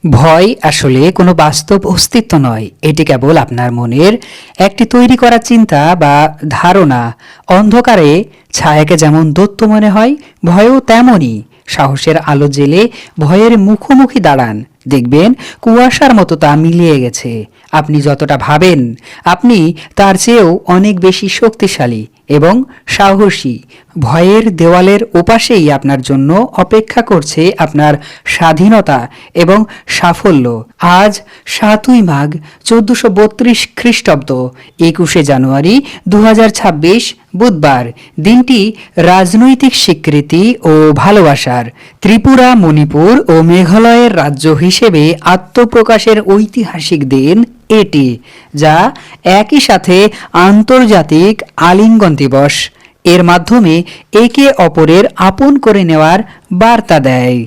ভয় আসলে কোনো বাস্তব অস্তিত্ব নয়, এটি কেবল আপনার মনের একটি তৈরি করা চিন্তা বা ধারণা। অন্ধকারে ছায়াকে যেমন দৈত্য মনে হয়, ভয়ও তেমনই। সাহসের আলো জেলে ভয়ের মুখোমুখি দাঁড়ান, দেখবেন কুয়াশার মতো তা মিলিয়ে গেছে। আপনি যতটা ভাবেন আপনি তার চেয়েও অনেক বেশি শক্তিশালী এবং সাহসী। ভয়ের দেওয়ালের ওপাশেই আপনার জন্য অপেক্ষা করছে আপনার স্বাধীনতা এবং সাফল্য। আজ ৭ই মাঘ ১৪৩২ খ্রিস্টাব্দ, ২১শে জানুয়ারি ২০২৬ বুধবার। দিনটি রাজনৈতিক স্বীকৃতি ও ভালোবাসার, ত্রিপুরা, মণিপুর ও মেঘালয়ের রাজ্য হিসেবে আত্মপ্রকাশের ঐতিহাসিক দিন এটি, যা একই সাথে আন্তর্জাতিক আলিঙ্গন দিবস। এর মাধ্যমে একে অপরের আপন করে নেওয়ার বার্তা দেয়।